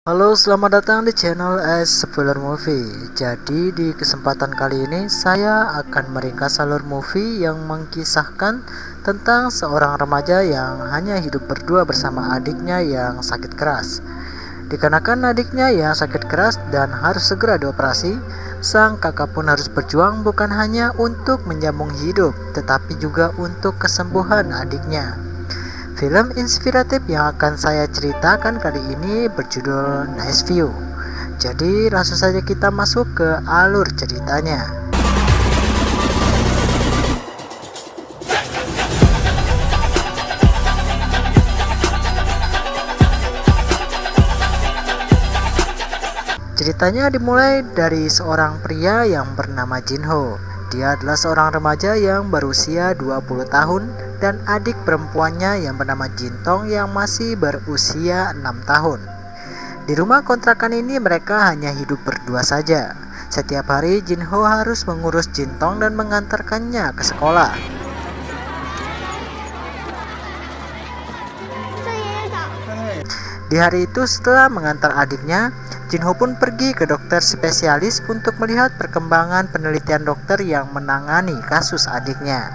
Halo, selamat datang di channel S Spoiler Movie. Jadi di kesempatan kali ini saya akan meringkas alur movie yang mengisahkan tentang seorang remaja yang hanya hidup berdua bersama adiknya yang sakit keras. Dikarenakan adiknya yang sakit keras dan harus segera dioperasi, sang kakak pun harus berjuang bukan hanya untuk menyambung hidup, tetapi juga untuk kesembuhan adiknya. Film inspiratif yang akan saya ceritakan kali ini berjudul Nice View. Jadi langsung saja kita masuk ke alur ceritanya. Ceritanya dimulai dari seorang pria yang bernama Jinho. Dia adalah seorang remaja yang berusia 20 tahun dan adik perempuannya yang bernama Jintong yang masih berusia 6 tahun. Di rumah kontrakan ini mereka hanya hidup berdua saja. Setiap hari Jinho harus mengurus Jintong dan mengantarkannya ke sekolah. Di hari itu setelah mengantar adiknya, Jinho pun pergi ke dokter spesialis untuk melihat perkembangan penelitian dokter yang menangani kasus adiknya.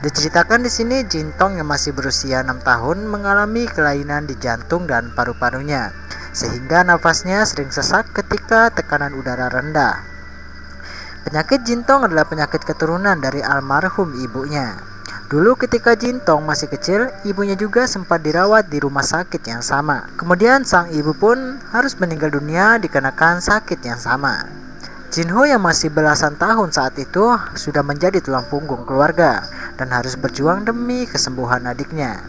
Diceritakan di sini Jintong yang masih berusia 6 tahun mengalami kelainan di jantung dan paru-parunya, sehingga nafasnya sering sesak ketika tekanan udara rendah. Penyakit Jintong adalah penyakit keturunan dari almarhum ibunya. Dulu ketika Jintong masih kecil, ibunya juga sempat dirawat di rumah sakit yang sama. Kemudian sang ibu pun harus meninggal dunia dikarenakan sakit yang sama. Jinho yang masih belasan tahun saat itu sudah menjadi tulang punggung keluarga dan harus berjuang demi kesembuhan adiknya.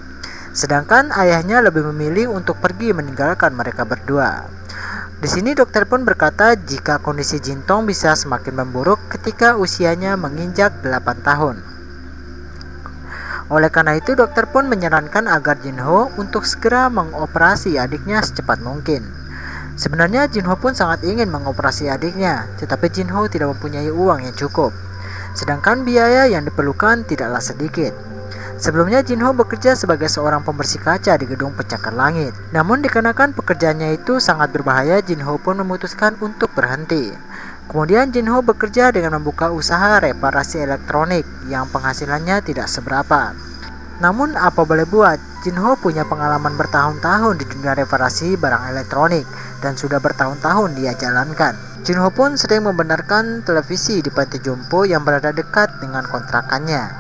Sedangkan ayahnya lebih memilih untuk pergi meninggalkan mereka berdua. Di sini dokter pun berkata jika kondisi Jintong bisa semakin memburuk ketika usianya menginjak 8 tahun. Oleh karena itu dokter pun menyarankan agar Jinho untuk segera mengoperasi adiknya secepat mungkin. Sebenarnya Jinho pun sangat ingin mengoperasi adiknya, tetapi Jinho tidak mempunyai uang yang cukup. Sedangkan biaya yang diperlukan tidaklah sedikit. Sebelumnya Jinho bekerja sebagai seorang pembersih kaca di gedung pencakar langit. Namun dikarenakan pekerjaannya itu sangat berbahaya, Jinho pun memutuskan untuk berhenti. Kemudian Jinho bekerja dengan membuka usaha reparasi elektronik yang penghasilannya tidak seberapa. Namun apa boleh buat, Jinho punya pengalaman bertahun-tahun di dunia reparasi barang elektronik dan sudah bertahun-tahun dia jalankan. Jinho pun sering membenarkan televisi di panti jompo yang berada dekat dengan kontrakannya.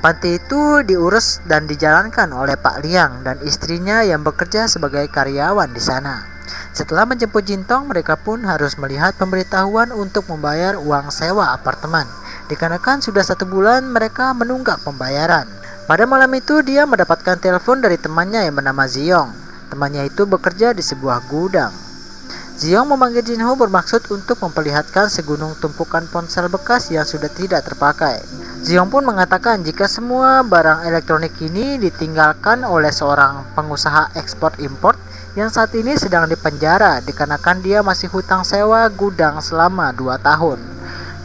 Panti itu diurus dan dijalankan oleh Pak Liang dan istrinya yang bekerja sebagai karyawan di sana. Setelah menjemput Jintong, mereka pun harus melihat pemberitahuan untuk membayar uang sewa apartemen. Dikarenakan sudah 1 bulan mereka menunggak pembayaran. Pada malam itu dia mendapatkan telepon dari temannya yang bernama Ziyong. Temannya itu bekerja di sebuah gudang. Ziyong memanggil Jinho bermaksud untuk memperlihatkan segunung tumpukan ponsel bekas yang sudah tidak terpakai. Ziyong pun mengatakan jika semua barang elektronik ini ditinggalkan oleh seorang pengusaha ekspor-impor yang saat ini sedang dipenjara dikarenakan dia masih hutang sewa gudang selama 2 tahun.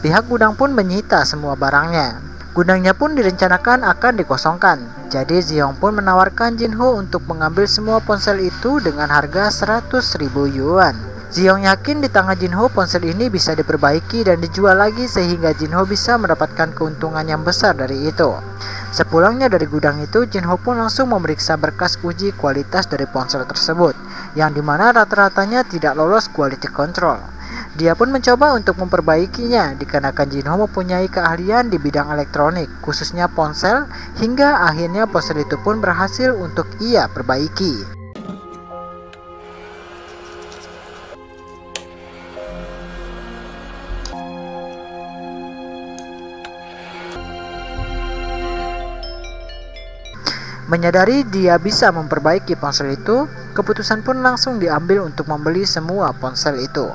Pihak gudang pun menyita semua barangnya. Gudangnya pun direncanakan akan dikosongkan. Jadi Ziyong pun menawarkan Jinho untuk mengambil semua ponsel itu dengan harga 100.000 yuan. Ziyong yakin di tangan Jinho ponsel ini bisa diperbaiki dan dijual lagi sehingga Jinho bisa mendapatkan keuntungan yang besar dari itu. Sepulangnya dari gudang itu, Jinho pun langsung memeriksa berkas uji kualitas dari ponsel tersebut, yang dimana rata-ratanya tidak lolos quality control. Dia pun mencoba untuk memperbaikinya dikarenakan Jinho mempunyai keahlian di bidang elektronik, khususnya ponsel, hingga akhirnya ponsel itu pun berhasil untuk ia perbaiki. Menyadari dia bisa memperbaiki ponsel itu, keputusan pun langsung diambil untuk membeli semua ponsel itu.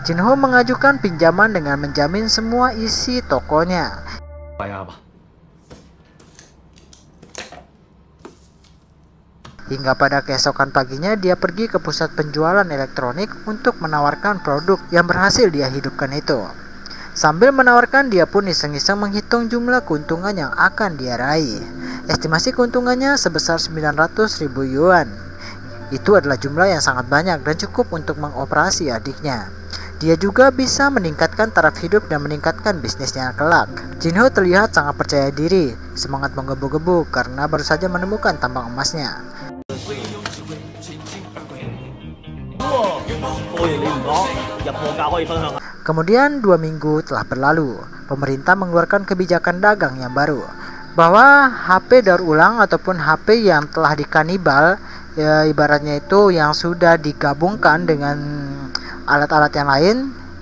Jinho mengajukan pinjaman dengan menjamin semua isi tokonya. Hingga pada keesokan paginya dia pergi ke pusat penjualan elektronik untuk menawarkan produk yang berhasil dia hidupkan itu. Sambil menawarkan, dia pun iseng-iseng menghitung jumlah keuntungan yang akan dia raih. Estimasi keuntungannya sebesar 900.000 yuan. Itu adalah jumlah yang sangat banyak dan cukup untuk mengoperasi adiknya. Dia juga bisa meningkatkan taraf hidup dan meningkatkan bisnisnya kelak. Jinho terlihat sangat percaya diri, semangat menggebu-gebu karena baru saja menemukan tambang emasnya. Kemudian 2 minggu telah berlalu, pemerintah mengeluarkan kebijakan dagang yang baru, bahwa HP daur ulang ataupun HP yang telah dikanibal, ya ibaratnya itu yang sudah digabungkan dengan alat-alat yang lain,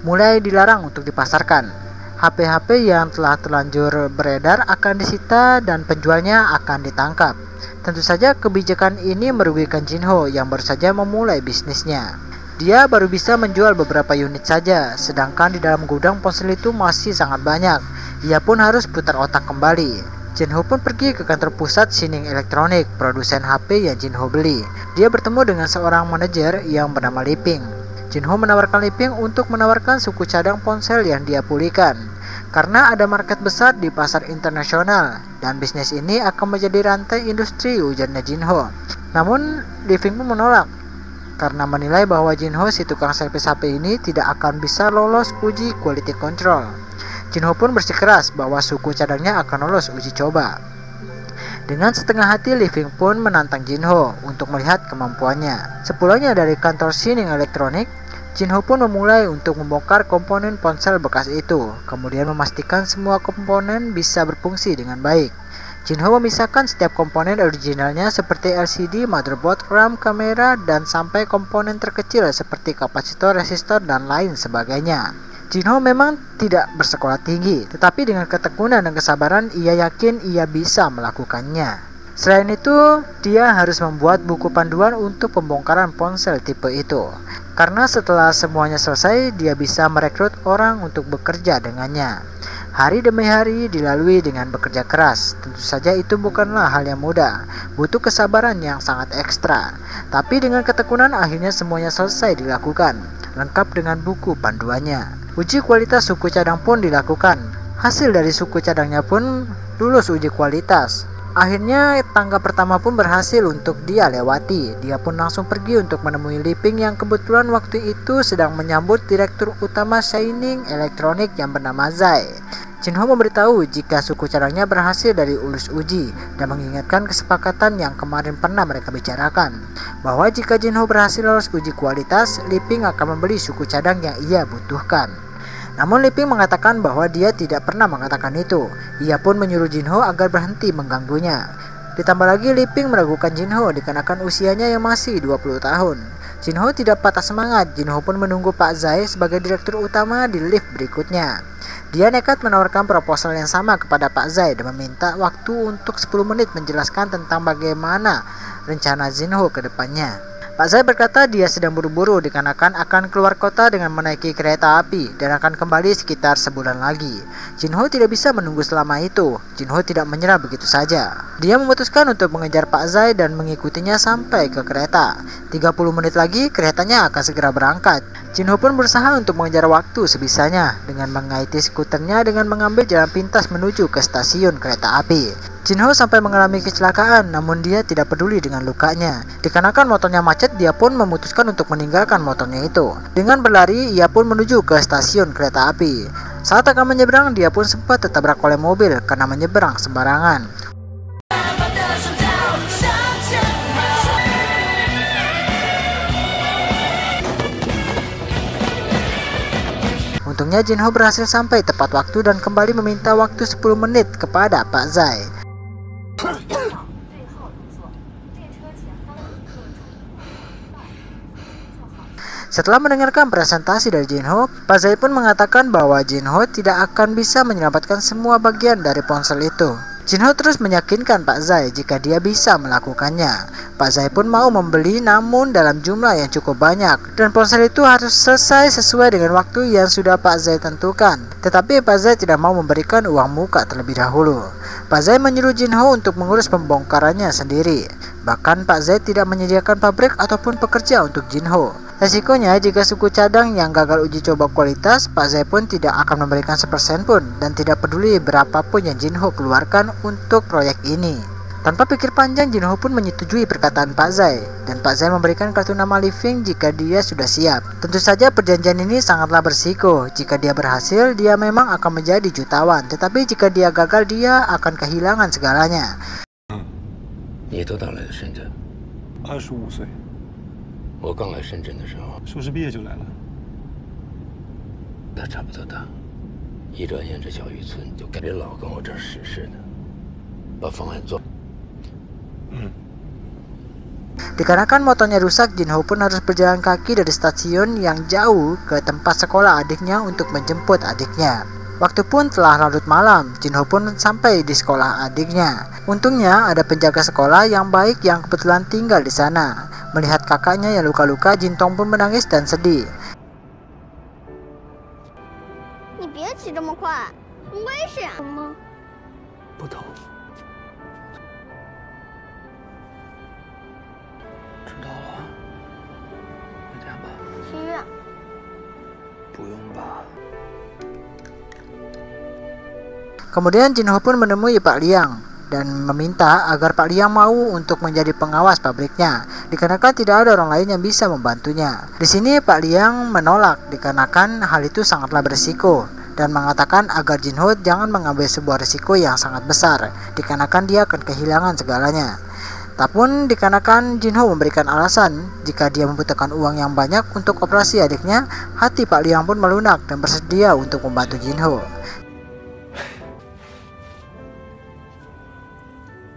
mulai dilarang untuk dipasarkan. HP-HP yang telah terlanjur beredar akan disita dan penjualnya akan ditangkap. Tentu saja kebijakan ini merugikan Jinho yang baru saja memulai bisnisnya. Dia baru bisa menjual beberapa unit saja, sedangkan di dalam gudang ponsel itu masih sangat banyak. Ia pun harus putar otak kembali. Jinho pun pergi ke kantor pusat Shining Electronic, produsen HP yang Jinho beli. Dia bertemu dengan seorang manajer yang bernama Liping. Jinho menawarkan Liping untuk menawarkan suku cadang ponsel yang dia pulihkan, karena ada market besar di pasar internasional dan bisnis ini akan menjadi rantai industri, ujarnya Jinho. Namun Liping pun menolak karena menilai bahwa Jinho, si tukang servis HP ini, tidak akan bisa lolos uji quality control. Jinho pun bersikeras bahwa suku cadangnya akan lolos uji coba. Dengan setengah hati, Liping pun menantang Jinho untuk melihat kemampuannya. Sepulangnya dari kantor Shining Electronic, Jinho pun memulai untuk membongkar komponen ponsel bekas itu, kemudian memastikan semua komponen bisa berfungsi dengan baik. Jinho memisahkan setiap komponen originalnya seperti LCD, motherboard, RAM, kamera, dan sampai komponen terkecil seperti kapasitor, resistor, dan lain sebagainya. Jinho memang tidak bersekolah tinggi, tetapi dengan ketekunan dan kesabaran ia yakin ia bisa melakukannya. Selain itu, dia harus membuat buku panduan untuk pembongkaran ponsel tipe itu. Karena setelah semuanya selesai, dia bisa merekrut orang untuk bekerja dengannya. Hari demi hari dilalui dengan bekerja keras. Tentu saja itu bukanlah hal yang mudah, butuh kesabaran yang sangat ekstra. Tapi dengan ketekunan akhirnya semuanya selesai dilakukan, lengkap dengan buku panduannya. Uji kualitas suku cadang pun dilakukan. Hasil dari suku cadangnya pun lulus uji kualitas. Akhirnya tangga pertama pun berhasil untuk dia lewati. Dia pun langsung pergi untuk menemui Liping yang kebetulan waktu itu sedang menyambut direktur utama Shining Electronic yang bernama Zai. Jinho memberitahu jika suku cadangnya berhasil dari ulus uji dan mengingatkan kesepakatan yang kemarin pernah mereka bicarakan, bahwa jika Jinho berhasil lolos uji kualitas, Liping akan membeli suku cadang yang ia butuhkan. Namun Liping mengatakan bahwa dia tidak pernah mengatakan itu. Ia pun menyuruh Jinho agar berhenti mengganggunya. Ditambah lagi Liping meragukan Jinho dikarenakan usianya yang masih 20 tahun. Jinho tidak patah semangat. Jinho pun menunggu Pak Zai sebagai direktur utama di lift berikutnya. Dia nekat menawarkan proposal yang sama kepada Pak Zai dan meminta waktu untuk 10 menit menjelaskan tentang bagaimana rencana Jinho ke depannya. Pak Zai berkata dia sedang buru-buru dikarenakan akan keluar kota dengan menaiki kereta api dan akan kembali sekitar sebulan lagi. Jinho tidak bisa menunggu selama itu. Jinho tidak menyerah begitu saja. Dia memutuskan untuk mengejar Pak Zai dan mengikutinya sampai ke kereta. 30 menit lagi keretanya akan segera berangkat. Jinho pun berusaha untuk mengejar waktu sebisanya dengan mengaiti skuternya dengan mengambil jalan pintas menuju ke stasiun kereta api. Jinho sampai mengalami kecelakaan, namun dia tidak peduli dengan lukanya. Dikarenakan motornya macet, dia pun memutuskan untuk meninggalkan motornya itu. Dengan berlari, ia pun menuju ke stasiun kereta api. Saat akan menyeberang, dia pun sempat tertabrak oleh mobil karena menyeberang sembarangan. Untungnya Jinho berhasil sampai tepat waktu dan kembali meminta waktu 10 menit kepada Pak Zai. Setelah mendengarkan presentasi dari Jinho, Pak Zai pun mengatakan bahwa Jinho tidak akan bisa menyelamatkan semua bagian dari ponsel itu. Jinho terus meyakinkan Pak Zai jika dia bisa melakukannya. Pak Zai pun mau membeli namun dalam jumlah yang cukup banyak, dan ponsel itu harus selesai sesuai dengan waktu yang sudah Pak Zai tentukan. Tetapi Pak Zai tidak mau memberikan uang muka terlebih dahulu. Pak Zai menyuruh Jinho untuk mengurus pembongkarannya sendiri. Bahkan Pak Zai tidak menyediakan pabrik ataupun pekerja untuk Jinho. Resikonya jika suku cadang yang gagal uji coba kualitas, Pak Zai pun tidak akan memberikan 1% pun dan tidak peduli berapapun yang Jinho keluarkan untuk proyek ini. Tanpa pikir panjang, Jinho pun menyetujui perkataan Pak Zai, dan Pak Zai memberikan kartu nama Living jika dia sudah siap. Tentu saja perjanjian ini sangatlah bersiko. Jika dia berhasil, dia memang akan menjadi jutawan, tetapi jika dia gagal, dia akan kehilangan segalanya. 你多大来的深圳25岁，我刚来深圳的时候，硕士毕业就来了。他差不多大，一转眼这小渔村就该别老跟我这儿使似的，把方案做。 Dikarenakan motornya rusak, Jinho pun harus berjalan kaki dari stasiun yang jauh ke tempat sekolah adiknya untuk menjemput adiknya. Waktu pun telah larut malam, Jinho pun sampai di sekolah adiknya. Untungnya ada penjaga sekolah yang baik yang kebetulan tinggal di sana. Melihat kakaknya yang luka-luka, Jintong pun menangis dan sedih. 你别骑这么快，很危险吗？不疼，知道了，回家吧。去医院。不用吧。 Kemudian Jinho pun menemui Pak Liang dan meminta agar Pak Liang mau untuk menjadi pengawas pabriknya, dikarenakan tidak ada orang lain yang bisa membantunya. Di sini Pak Liang menolak dikarenakan hal itu sangatlah berisiko dan mengatakan agar Jinho jangan mengambil sebuah risiko yang sangat besar, dikarenakan dia akan kehilangan segalanya. Tapi dikarenakan Jinho memberikan alasan jika dia membutuhkan uang yang banyak untuk operasi adiknya, hati Pak Liang pun melunak dan bersedia untuk membantu Jinho.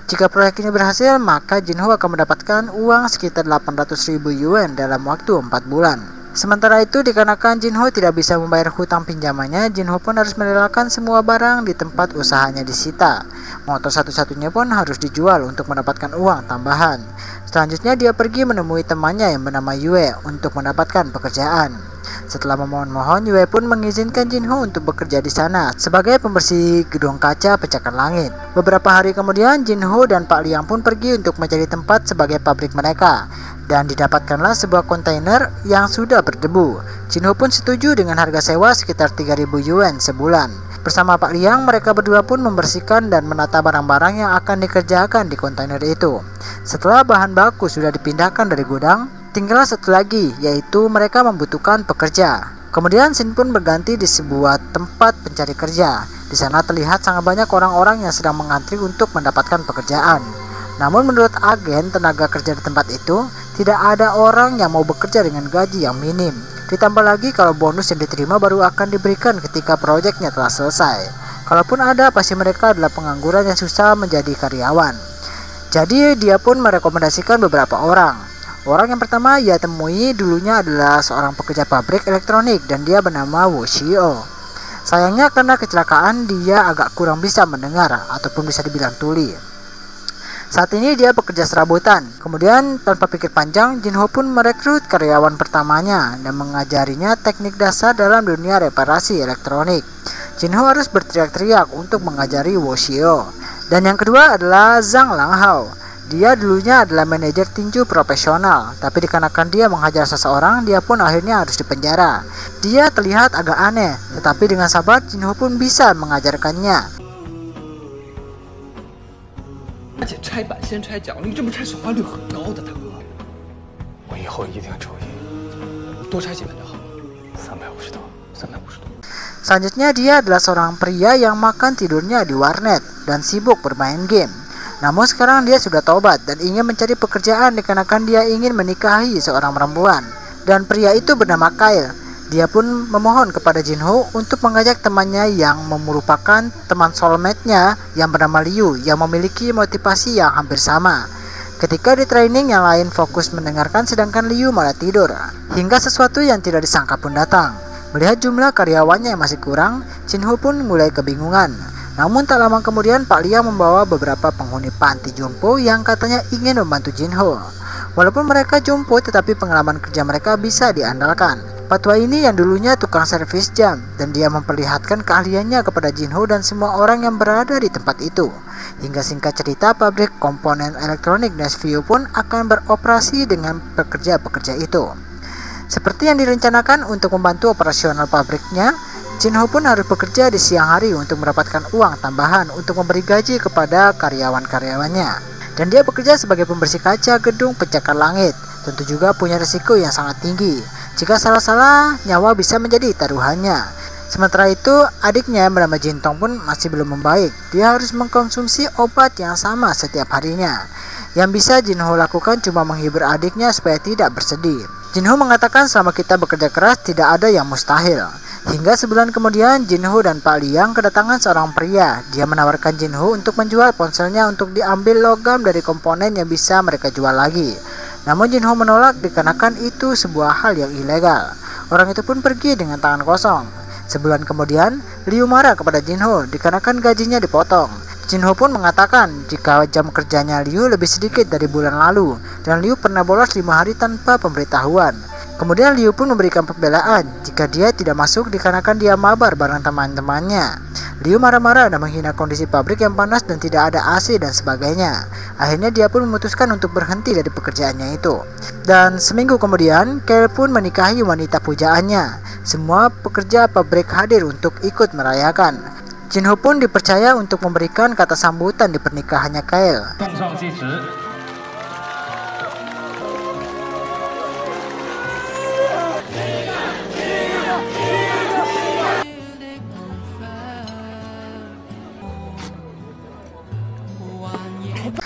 Jika proyek ini berhasil, maka Jinho akan mendapatkan uang sekitar 800.000 yuan dalam waktu 4 bulan. Sementara itu, dikarenakan Jinho tidak bisa membayar hutang pinjamannya, Jinho pun harus merelakan semua barang di tempat usahanya disita. Motor satu-satunya pun harus dijual untuk mendapatkan uang tambahan. Selanjutnya dia pergi menemui temannya yang bernama Yue untuk mendapatkan pekerjaan. Setelah memohon-mohon, Yue pun mengizinkan Jinho untuk bekerja di sana sebagai pembersih gedung kaca pencakar langit. Beberapa hari kemudian, Jinho dan Pak Liang pun pergi untuk mencari tempat sebagai pabrik mereka, dan didapatkanlah sebuah kontainer yang sudah berdebu. Jinho pun setuju dengan harga sewa sekitar 3.000 yuan sebulan. Bersama Pak Liang, mereka berdua pun membersihkan dan menata barang-barang yang akan dikerjakan di kontainer itu. Setelah bahan baku sudah dipindahkan dari gudang, tinggallah satu lagi, yaitu mereka membutuhkan pekerja. Kemudian scene pun berganti di sebuah tempat pencari kerja. Di sana terlihat sangat banyak orang-orang yang sedang mengantri untuk mendapatkan pekerjaan. Namun menurut agen tenaga kerja di tempat itu, tidak ada orang yang mau bekerja dengan gaji yang minim. Ditambah lagi kalau bonus yang diterima baru akan diberikan ketika proyeknya telah selesai. Kalaupun ada, pasti mereka adalah pengangguran yang susah menjadi karyawan. Jadi dia pun merekomendasikan beberapa orang. Orang yang pertama ia temui dulunya adalah seorang pekerja pabrik elektronik dan dia bernama Wu Shio. Sayangnya karena kecelakaan dia agak kurang bisa mendengar ataupun bisa dibilang tuli. Saat ini dia bekerja serabutan. Kemudian tanpa pikir panjang, Jinho pun merekrut karyawan pertamanya dan mengajarinya teknik dasar dalam dunia reparasi elektronik. Jinho harus berteriak-teriak untuk mengajari Wu Shio. Dan yang kedua adalah Zhang Langhao. Dia dulunya adalah manajer tinju profesional, tapi dikarenakan dia menghajar seseorang, dia pun akhirnya harus dipenjara. Dia terlihat agak aneh, tetapi dengan sabar Jinho pun bisa mengajarkannya. 而且拆板先拆奖励，这不拆手花率很高的，大哥。我以后一定注意。多拆几本就好了。350多，350多。 Selanjutnya dia adalah seorang pria yang makan tidurnya di warnet dan sibuk bermain game. Namun sekarang dia sudah tobat dan ingin mencari pekerjaan dikarenakan dia ingin menikahi seorang perempuan. Dan pria itu bernama Kyle. Dia pun memohon kepada Jinho untuk mengajak temannya yang merupakan teman soulmate-nya yang bernama Liu yang memiliki motivasi yang hampir sama. Ketika di training, yang lain fokus mendengarkan sedangkan Liu malah tidur. Hingga sesuatu yang tidak disangka pun datang. Melihat jumlah karyawannya yang masih kurang, Jinho pun mulai kebingungan. Namun tak lama kemudian Pak Liang membawa beberapa penghuni panti jompo yang katanya ingin membantu Jinho. Walaupun mereka jompo, tetapi pengalaman kerja mereka bisa diandalkan. Patwa ini yang dulunya tukang servis jam, dan dia memperlihatkan keahliannya kepada Jinho dan semua orang yang berada di tempat itu. Hingga singkat cerita, pabrik komponen elektronik Nesview pun akan beroperasi dengan pekerja-pekerja itu. Seperti yang direncanakan untuk membantu operasional pabriknya, Jinho pun harus bekerja di siang hari untuk mendapatkan uang tambahan untuk memberi gaji kepada karyawan-karyawannya. Dan dia bekerja sebagai pembersih kaca gedung pencakar langit. Tentu juga punya risiko yang sangat tinggi. Jika salah-salah, nyawa bisa menjadi taruhannya. Sementara itu, adiknya yang bernama Jintong pun masih belum membaik. Dia harus mengkonsumsi obat yang sama setiap harinya. Yang bisa Jinho lakukan cuma menghibur adiknya supaya tidak bersedih. Jinho mengatakan selama kita bekerja keras tidak ada yang mustahil. Hingga sebulan kemudian Jinho dan Pak Liang kedatangan seorang pria. Dia menawarkan Jinho untuk menjual ponselnya untuk diambil logam dari komponen yang bisa mereka jual lagi. Namun Jinho menolak dikarenakan itu sebuah hal yang ilegal. Orang itu pun pergi dengan tangan kosong. Sebulan kemudian Liu marah kepada Jinho dikarenakan gajinya dipotong. Jinho pun mengatakan jika jam kerjanya Liu lebih sedikit dari bulan lalu dan Liu pernah bolos 5 hari tanpa pemberitahuan. Kemudian Liu pun memberikan pembelaan jika dia tidak masuk dikarenakan dia mabar bareng teman-temannya. Liu marah-marah dan menghina kondisi pabrik yang panas dan tidak ada AC dan sebagainya. Akhirnya dia pun memutuskan untuk berhenti dari pekerjaannya itu. Dan seminggu kemudian Kale pun menikahi wanita pujaannya. Semua pekerja pabrik hadir untuk ikut merayakan. Jinho pun dipercaya untuk memberikan kata sambutan di pernikahannya Kale.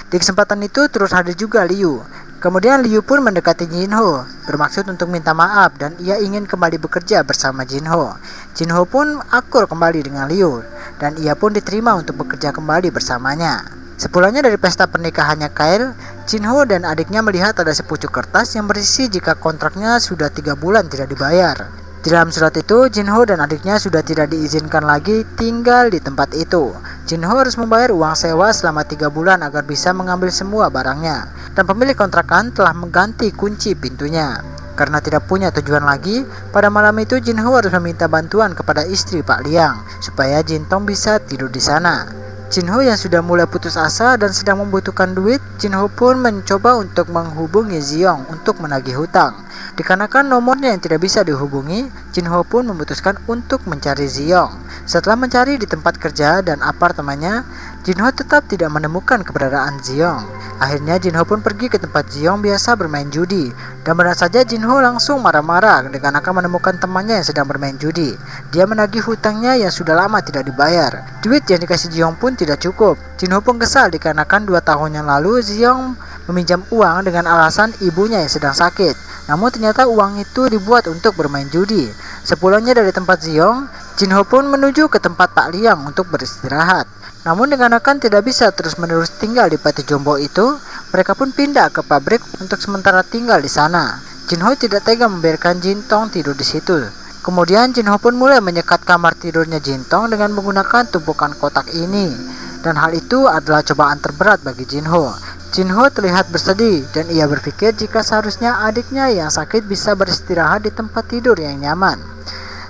Di kesempatan itu terus hadir juga Liu. Kemudian Liu pun mendekati Jinho, bermaksud untuk minta maaf dan ia ingin kembali bekerja bersama Jinho. Jinho pun akur kembali dengan Liu dan ia pun diterima untuk bekerja kembali bersamanya. Sepulangnya dari pesta pernikahannya Kale, Jinho dan adiknya melihat ada sepucuk kertas yang berisi jika kontraknya sudah 3 bulan tidak dibayar. Di dalam surat itu, Jinho dan adiknya sudah tidak diizinkan lagi tinggal di tempat itu. Jinho harus membayar uang sewa selama 3 bulan agar bisa mengambil semua barangnya. Dan pemilik kontrakan telah mengganti kunci pintunya. Karena tidak punya tujuan lagi, pada malam itu Jinho harus meminta bantuan kepada istri Pak Liang supaya Jintong bisa tidur di sana. Jinho yang sudah mulai putus asa dan sedang membutuhkan duit, Jinho pun mencoba untuk menghubungi Ziong untuk menagih hutang. Dikarenakan nomornya yang tidak bisa dihubungi, Jinho pun memutuskan untuk mencari Ziong. Setelah mencari di tempat kerja dan apartemennya, Jinho tetap tidak menemukan keberadaan Ziong. Akhirnya Jinho pun pergi ke tempat Ziong biasa bermain judi. Dan benar saja Jinho langsung marah-marah dikarenakan menemukan temannya yang sedang bermain judi. Dia menagih hutangnya yang sudah lama tidak dibayar. Duit yang dikasih Ziong pun tidak cukup. Jinho pun kesal dikarenakan 2 tahun yang lalu Ziong meminjam uang dengan alasan ibunya yang sedang sakit. Namun ternyata uang itu dibuat untuk bermain judi. Sepulangnya dari tempat Ziong, Jinho pun menuju ke tempat Pak Liang untuk beristirahat. Namun dikarenakan tidak bisa terus-menerus tinggal di Pati Jombo itu, mereka pun pindah ke pabrik untuk sementara tinggal di sana. Jinho tidak tega membiarkan Jintong tidur di situ. Kemudian Jinho pun mulai menyekat kamar tidurnya Jintong dengan menggunakan tumpukan kotak ini. Dan hal itu adalah cobaan terberat bagi Jinho. Jinho terlihat bersedih dan ia berpikir jika seharusnya adiknya yang sakit bisa beristirahat di tempat tidur yang nyaman.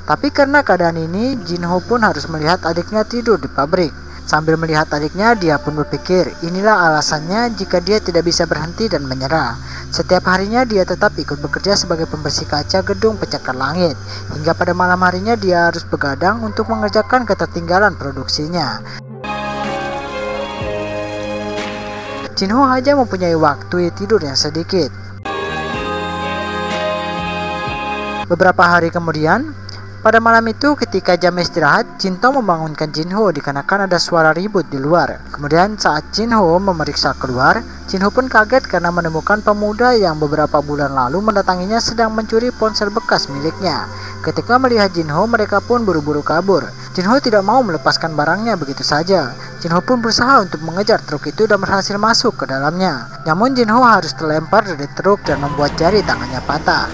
Tapi karena keadaan ini, Jinho pun harus melihat adiknya tidur di pabrik. Sambil melihat adiknya, dia pun berpikir inilah alasannya jika dia tidak bisa berhenti dan menyerah. Setiap harinya dia tetap ikut bekerja sebagai pembersih kaca gedung pencakar langit. Hingga pada malam harinya dia harus begadang untuk mengerjakan ketertinggalan produksinya. Jinho hanya mempunyai waktu tidur yang sedikit. Beberapa hari kemudian, pada malam itu ketika jam istirahat, Jintong membangunkan Jinho dikarenakan ada suara ribut di luar. Kemudian saat Jinho memeriksa keluar, Jinho pun kaget karena menemukan pemuda yang beberapa bulan lalu mendatanginya sedang mencuri ponsel bekas miliknya. Ketika melihat Jinho, mereka pun buru-buru kabur. Jinho tidak mau melepaskan barangnya begitu saja. Jinho pun berusaha untuk mengejar truk itu dan berhasil masuk ke dalamnya. Namun Jinho harus terlempar dari truk dan membuat jari tangannya patah.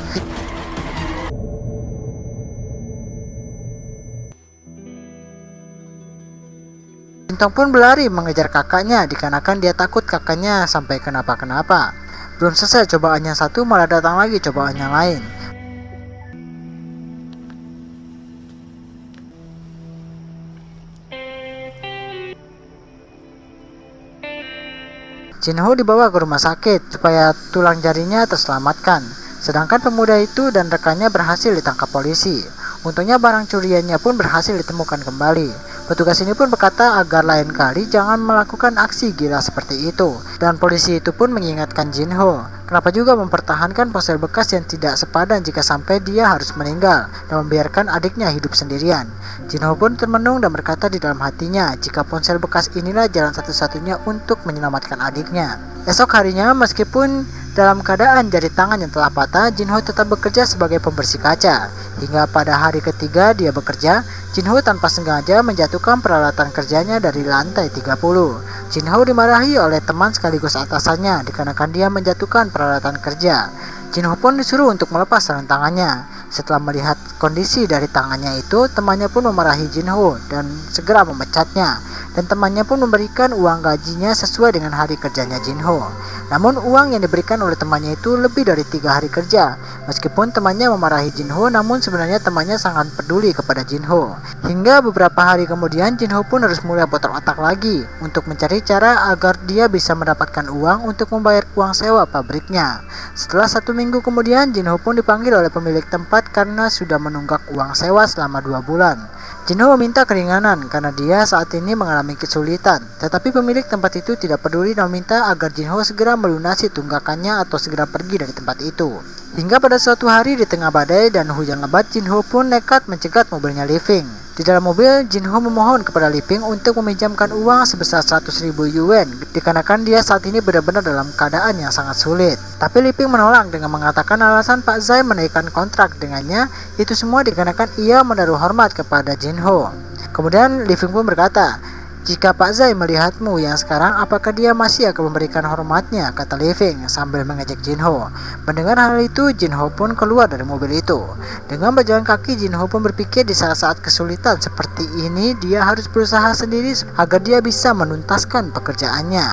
Jintong pun berlari mengejar kakaknya dikarenakan dia takut kakaknya sampai kenapa-kenapa. Belum selesai cobaan yang satu, malah datang lagi cobaan yang lain. Jinho dibawa ke rumah sakit supaya tulang jarinya terselamatkan. Sedangkan pemuda itu dan rekannya berhasil ditangkap polisi. Untungnya barang curiannya pun berhasil ditemukan kembali. Petugas ini pun berkata agar lain kali jangan melakukan aksi gila seperti itu. Dan polisi itu pun mengingatkan Jinho, kenapa juga mempertahankan ponsel bekas yang tidak sepadan jika sampai dia harus meninggal dan membiarkan adiknya hidup sendirian. Jinho pun termenung dan berkata di dalam hatinya jika ponsel bekas inilah jalan satu-satunya untuk menyelamatkan adiknya. Esok harinya, meskipun dalam keadaan jari tangan yang telah patah, Jinho tetap bekerja sebagai pembersih kaca. Hingga pada hari ketiga dia bekerja, Jinho tanpa sengaja menjatuhkan peralatan kerjanya dari lantai 30. Jinho dimarahi oleh teman sekaligus atasannya dikarenakan dia menjatuhkan peralatan kerja. Jinho pun disuruh untuk melepas sarung tangannya. Setelah melihat kondisi dari tangannya itu, temannya pun memarahi Jinho dan segera memecatnya. Dan temannya pun memberikan uang gajinya sesuai dengan hari kerjanya Jinho. Namun uang yang diberikan oleh temannya itu lebih dari 3 hari kerja. Meskipun temannya memarahi Jinho, namun sebenarnya temannya sangat peduli kepada Jinho. Hingga beberapa hari kemudian Jinho pun harus mulai putar otak lagi untuk mencari cara agar dia bisa mendapatkan uang untuk membayar uang sewa pabriknya. Setelah 1 minggu kemudian, Jinho pun dipanggil oleh pemilik tempat karena sudah menunggak uang sewa selama 2 bulan. Jinho meminta keringanan karena dia saat ini mengalami kesulitan, tetapi pemilik tempat itu tidak peduli dan meminta agar Jinho segera melunasi tunggakannya atau segera pergi dari tempat itu. Hingga pada suatu hari di tengah badai dan hujan lebat, Jinho pun nekat mencegat mobilnya Liping. Di dalam mobil, Jinho memohon kepada Liping untuk meminjamkan uang sebesar 100.000 yuan dikarenakan dia saat ini benar-benar dalam keadaan yang sangat sulit. Tapi Liping menolak dengan mengatakan alasan Pak Zai menaikkan kontrak dengannya itu semua dikarenakan ia menaruh hormat kepada Jinho. Kemudian Liping pun berkata, "Jika Pak Zai melihatmu yang sekarang, apakah dia masih akan memberikan hormatnya?" kata Liping sambil mengejek Jinho. Mendengar hal itu, Jinho pun keluar dari mobil itu. Dengan berjalan kaki, Jinho pun berpikir di saat-saat kesulitan seperti ini dia harus berusaha sendiri agar dia bisa menuntaskan pekerjaannya.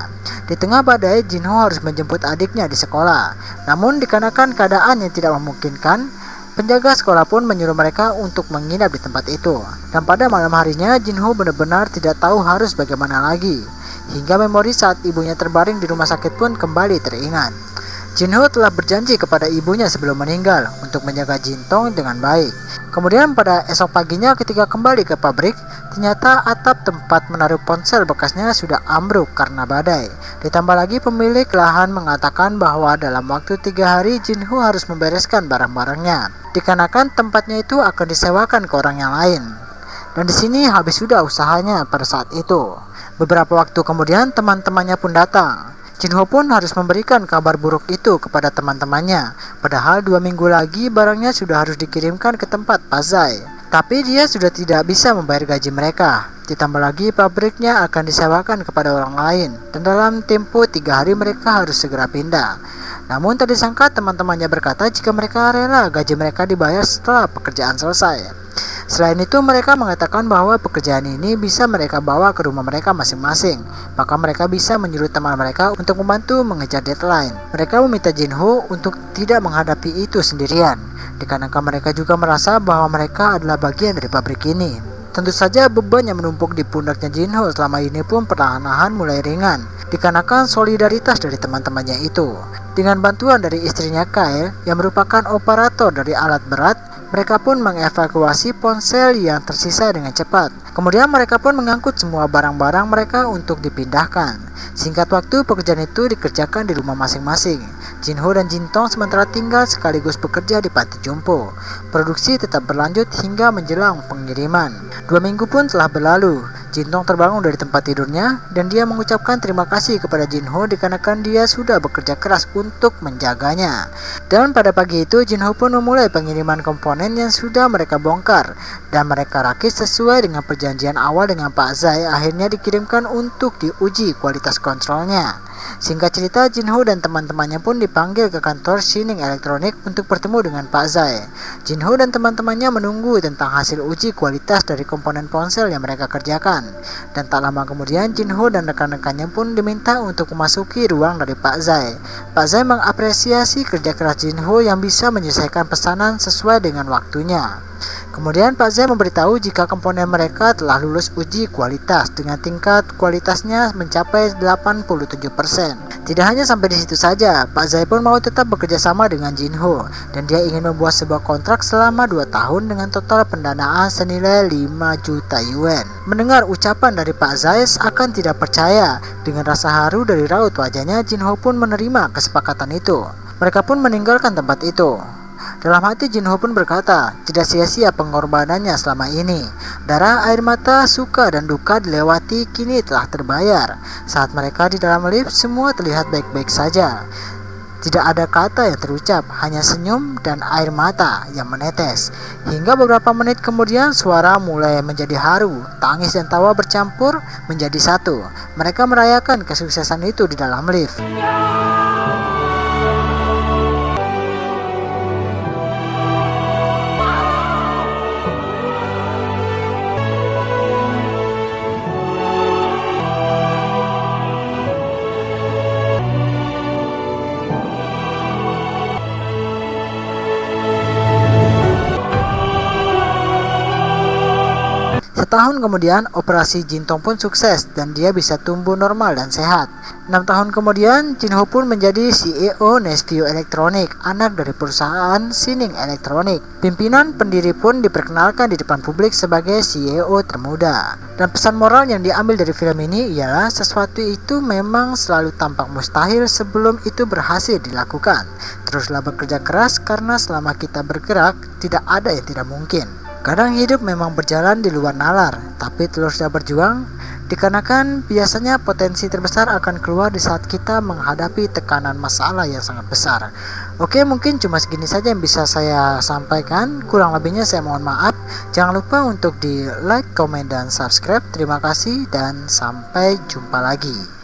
Di tengah badai, Jinho harus menjemput adiknya di sekolah. Namun dikarenakan keadaan yang tidak memungkinkan, penjaga sekolah pun menyuruh mereka untuk menginap di tempat itu. Dan pada malam harinya, Jinho benar-benar tidak tahu harus bagaimana lagi. Hingga memori saat ibunya terbaring di rumah sakit pun kembali teringat. Jinho telah berjanji kepada ibunya sebelum meninggal untuk menjaga Jintong dengan baik. Kemudian pada esok paginya ketika kembali ke pabrik, ternyata atap tempat menaruh ponsel bekasnya sudah ambruk karena badai. Ditambah lagi pemilik lahan mengatakan bahwa dalam waktu 3 hari Jinho harus membereskan barang-barangnya, dikarenakan tempatnya itu akan disewakan ke orang yang lain. Dan di sini habis sudah usahanya pada saat itu. Beberapa waktu kemudian teman-temannya pun datang. Jinho pun harus memberikan kabar buruk itu kepada teman-temannya. Padahal 2 minggu lagi barangnya sudah harus dikirimkan ke tempat Pak Zai. Tapi dia sudah tidak bisa membayar gaji mereka. Ditambah lagi pabriknya akan disewakan kepada orang lain. Dan dalam tempo 3 hari mereka harus segera pindah. Namun tak disangka teman-temannya berkata jika mereka rela gaji mereka dibayar setelah pekerjaan selesai. Selain itu mereka mengatakan bahwa pekerjaan ini bisa mereka bawa ke rumah mereka masing-masing. Maka mereka bisa menyuruh teman mereka untuk membantu mengejar deadline. Mereka meminta Jinho untuk tidak menghadapi itu sendirian, dikarenakan mereka juga merasa bahwa mereka adalah bagian dari pabrik ini. Tentu saja beban yang menumpuk di pundaknya Jinho selama ini pun perlahan-lahan mulai ringan, dikarenakan solidaritas dari teman-temannya itu. Dengan bantuan dari istrinya Kyle yang merupakan operator dari alat berat, mereka pun mengevakuasi ponsel yang tersisa dengan cepat. Kemudian mereka pun mengangkut semua barang-barang mereka untuk dipindahkan. Singkat waktu pekerjaan itu dikerjakan di rumah masing-masing. Jinho dan Jintong sementara tinggal sekaligus bekerja di panti jompo. Produksi tetap berlanjut hingga menjelang pengiriman. 2 minggu pun telah berlalu. Jintong terbangun dari tempat tidurnya dan dia mengucapkan terima kasih kepada Jinho dikarenakan dia sudah bekerja keras untuk menjaganya. Dan pada pagi itu Jinho pun memulai pengiriman komponen yang sudah mereka bongkar dan mereka rakit sesuai dengan perjanjian awal dengan Pak Zai. Akhirnya dikirimkan untuk diuji kualitas kontrolnya. Singkat cerita, Jinho dan teman-temannya pun dipanggil ke kantor Shining Elektronik untuk bertemu dengan Pak Zai. Jinho dan teman-temannya menunggu tentang hasil uji kualitas dari komponen ponsel yang mereka kerjakan. Dan tak lama kemudian Jinho dan rekan-rekannya pun diminta untuk memasuki ruang dari Pak Zai. Pak Zai mengapresiasi kerja keras Jinho yang bisa menyelesaikan pesanan sesuai dengan waktunya. Kemudian Pak Zai memberitahu jika komponen mereka telah lulus uji kualitas dengan tingkat kualitasnya mencapai 87%. Tidak hanya sampai di situ saja, Pak Zai pun mau tetap bekerja sama dengan Jinho dan dia ingin membuat sebuah kontrak selama 2 tahun dengan total pendanaan senilai 5 juta yuan. Mendengar ucapan dari Pak Zai seakan tidak percaya, dengan rasa haru dari raut wajahnya, Jinho pun menerima kesepakatan itu. Mereka pun meninggalkan tempat itu. Dalam hati Jinho pun berkata, tidak sia-sia pengorbanannya selama ini. Darah, air mata, suka dan duka dilewati kini telah terbayar. Saat mereka di dalam lift, semua terlihat baik-baik saja. Tidak ada kata yang terucap, hanya senyum dan air mata yang menetes. Hingga beberapa menit kemudian suara mulai menjadi haru, tangis dan tawa bercampur menjadi satu. Mereka merayakan kesuksesan itu di dalam lift. Setahun kemudian, operasi Jintong pun sukses dan dia bisa tumbuh normal dan sehat. 6 tahun kemudian, Jinho pun menjadi CEO Nestview Electronic, anak dari perusahaan Sining Electronic. Pimpinan pendiri pun diperkenalkan di depan publik sebagai CEO termuda. Dan pesan moral yang diambil dari film ini ialah sesuatu itu memang selalu tampak mustahil sebelum itu berhasil dilakukan. Teruslah bekerja keras karena selama kita bergerak, tidak ada yang tidak mungkin. Kadang hidup memang berjalan di luar nalar, tapi teruslah berjuang, dikarenakan biasanya potensi terbesar akan keluar di saat kita menghadapi tekanan masalah yang sangat besar. Oke, mungkin cuma segini saja yang bisa saya sampaikan, kurang lebihnya saya mohon maaf. Jangan lupa untuk di like, komen, dan subscribe. Terima kasih dan sampai jumpa lagi.